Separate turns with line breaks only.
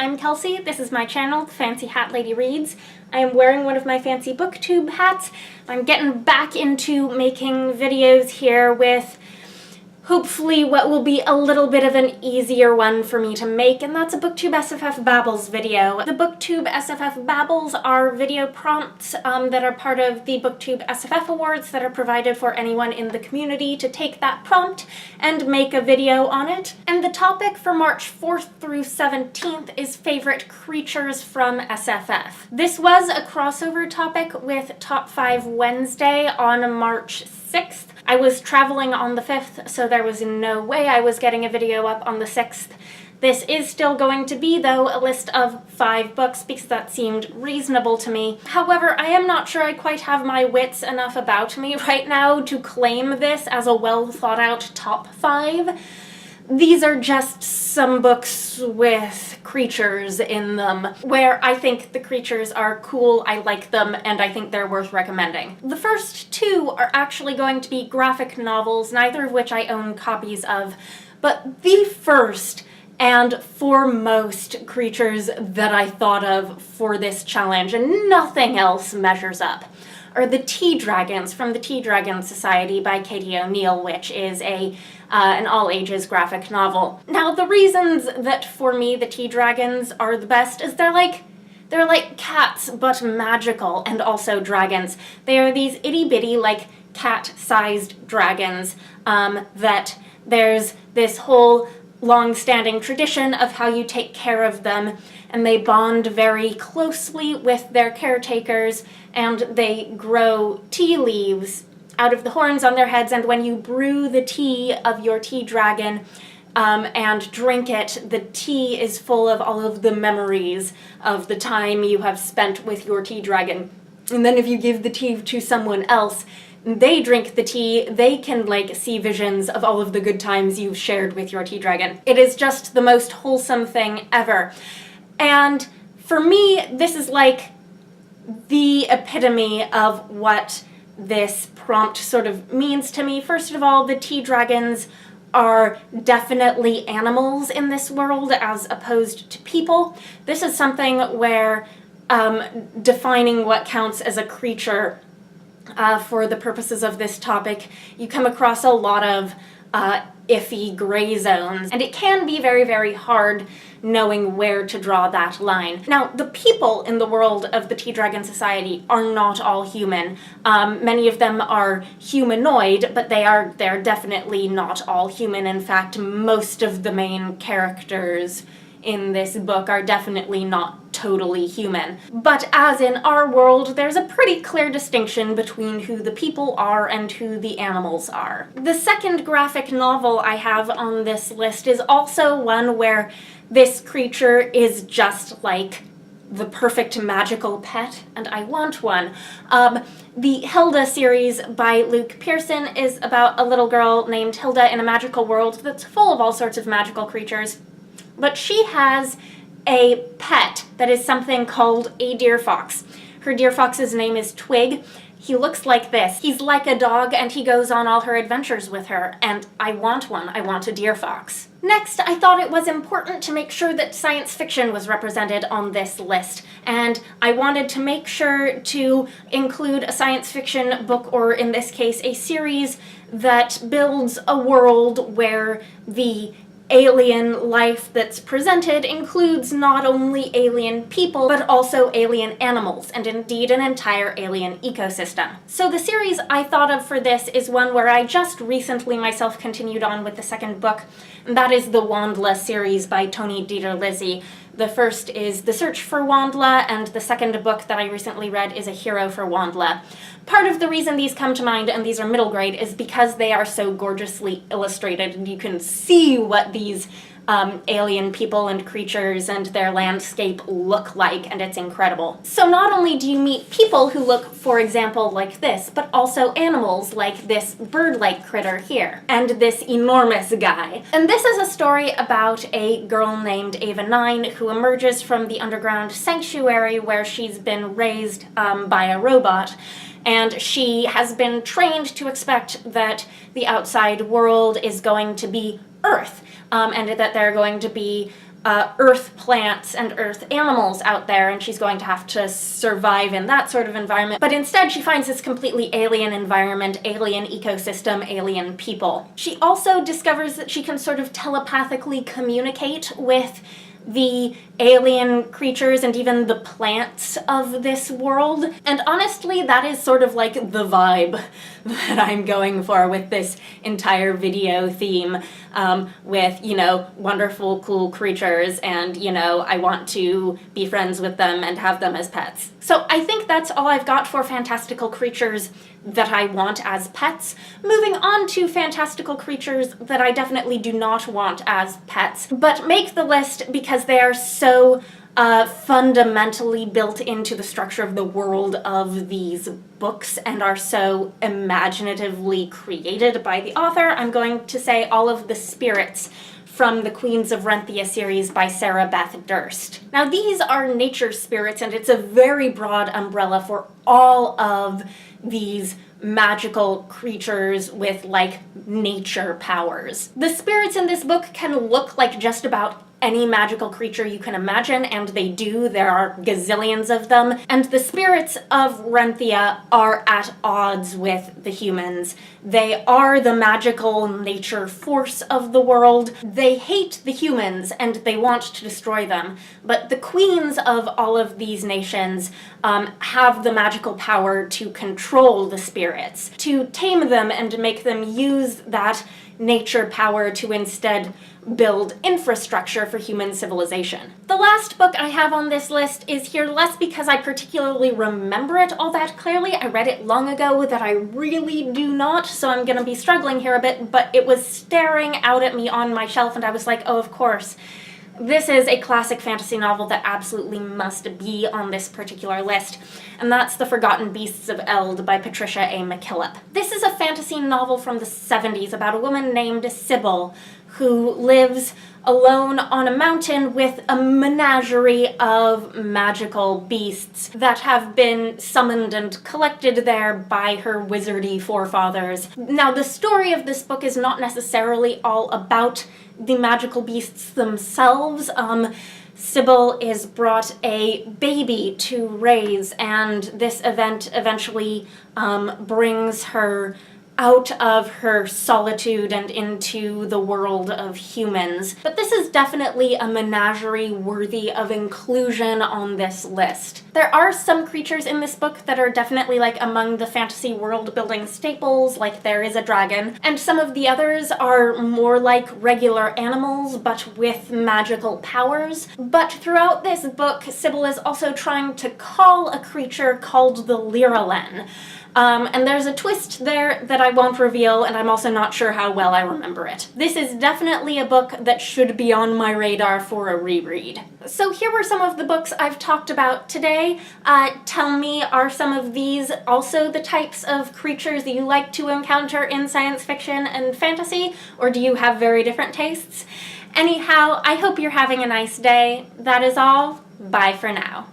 I'm Kelsey. This is my channel, The Fancy Hat Lady Reads. I am wearing one of my fancy Booktube hats. I'm getting back into making videos here with hopefully what will be a little bit of an easier one for me to make, and that's a Booktube SFF Babbles video. The Booktube SFF Babbles are video prompts that are part of the Booktube SFF Awards that are provided for anyone in the community to take that prompt and make a video on it. And the topic for March 4th through 17th is favorite creatures from SFF. This was a crossover topic with Top 5 Wednesday on March 6th. I was traveling on the 5th, so there was no way I was getting a video up on the 6th. This is still going to be, though, a list of 5 books because that seemed reasonable to me. However, I am not sure I quite have my wits enough about me right now to claim this as a well-thought-out top 5. These are just some books with creatures in them, where I think the creatures are cool, I like them, and I think they're worth recommending. The first 2 are actually going to be graphic novels, neither of which I own copies of, but the first and foremost creatures that I thought of for this challenge, and nothing else measures up, are the Tea Dragons from the Tea Dragon Society by Katie O'Neill, which is an all-ages graphic novel. Now, the reasons that for me the Tea Dragons are the best is they're like cats, but magical, and also dragons. They are these itty-bitty, like, cat-sized dragons that there's this whole long-standing tradition of how you take care of them, and they bond very closely with their caretakers, and they grow tea leaves out of the horns on their heads, and when you brew the tea of your tea dragon and drink it, the tea is full of all of the memories of the time you have spent with your tea dragon. And then if you give the tea to someone else, they drink the tea, they can, like, see visions of all of the good times you've shared with your tea dragon. It is just the most wholesome thing ever. And for me, this is like the epitome of what this prompt sort of means to me. First of all, the tea dragons are definitely animals in this world as opposed to people. This is something where defining what counts as a creature for the purposes of this topic, you come across a lot of iffy gray zones, and it can be very, very hard knowing where to draw that line. Now, the people in the world of the Tea Dragon Society are not all human. Many of them are humanoid, but they're definitely not all human. In fact, most of the main characters in this book are definitely not totally human. But as in our world, there's a pretty clear distinction between who the people are and who the animals are. The second graphic novel I have on this list is also one where this creature is just like the perfect magical pet, and I want one. The Hilda series by Luke Pearson is about a little girl named Hilda in a magical world that's full of all sorts of magical creatures. But she has a pet that is something called a deer fox. Her deer fox's name is Twig. He looks like this. He's like a dog, and he goes on all her adventures with her, and I want one. I want a deer fox. Next, I thought it was important to make sure that science fiction was represented on this list, and I wanted to make sure to include a science fiction book, or in this case, a series that builds a world where the alien life that's presented includes not only alien people, but also alien animals, and indeed an entire alien ecosystem. So the series I thought of for this is one where I just recently myself continued on with the second book, and that is the WondLa series by DiTerlizzi. The first is The Search for WondLa, and the second book that I recently read is A Hero for WondLa. Part of the reason these come to mind, and these are middle grade, is because they are so gorgeously illustrated, and you can see what these alien people and creatures and their landscape look like, and it's incredible. So not only do you meet people who look, for example, like this, but also animals like this bird-like critter here, and this enormous guy. And this is a story about a girl named Ava 9 who emerges from the underground sanctuary where she's been raised by a robot, and she has been trained to expect that the outside world is going to be Earth, and that they're going to be earth plants and earth animals out there, and she's going to have to survive in that sort of environment. But instead, she finds this completely alien environment, alien ecosystem, alien people. She also discovers that she can sort of telepathically communicate with the alien creatures and even the plants of this world. And honestly, that is sort of like the vibe that I'm going for with this entire video theme, with, you know, wonderful, cool creatures, and, you know, I want to be friends with them and have them as pets. So I think that's all I've got for fantastical creatures that I want as pets. Moving on to fantastical creatures that I definitely do not want as pets, but make the list because they are so fundamentally built into the structure of the world of these books and are so imaginatively created by the author. I'm going to say all of the spirits from the Queens of Renthia series by Sarah Beth Durst. Now, these are nature spirits, and it's a very broad umbrella for all of these magical creatures with, like, nature powers. The spirits in this book can look like just about any magical creature you can imagine, and they do. There are gazillions of them. And the spirits of Renthia are at odds with the humans. They are the magical nature force of the world. They hate the humans, and they want to destroy them. But the queens of all of these nations have the magical power to control the spirits, to tame them and make them use that nature power to instead build infrastructure for human civilization. The last book I have on this list is here less because I particularly remember it all that clearly. I read it long ago that I really do not, so I'm gonna be struggling here a bit, but it was staring out at me on my shelf and I was like, oh, of course. This is a classic fantasy novel that absolutely must be on this particular list, and that's The Forgotten Beasts of Eld by Patricia A. McKillip. This is a fantasy novel from the 70s about a woman named Sybil who lives alone on a mountain with a menagerie of magical beasts that have been summoned and collected there by her wizardy forefathers. Now, the story of this book is not necessarily all about the magical beasts themselves. Sybil is brought a baby to raise, and this event eventually brings her out of her solitude and into the world of humans. But this is definitely a menagerie worthy of inclusion on this list. There are some creatures in this book that are definitely like among the fantasy world building staples, like there is a dragon, and some of the others are more like regular animals but with magical powers. But throughout this book, Sybil is also trying to call a creature called the Liralen. And there's a twist there that I won't reveal, and I'm also not sure how well I remember it. This is definitely a book that should be on my radar for a reread. So here were some of the books I've talked about today. Tell me, are some of these also the types of creatures that you like to encounter in science fiction and fantasy, or do you have very different tastes? Anyhow, I hope you're having a nice day. That is all. Bye for now.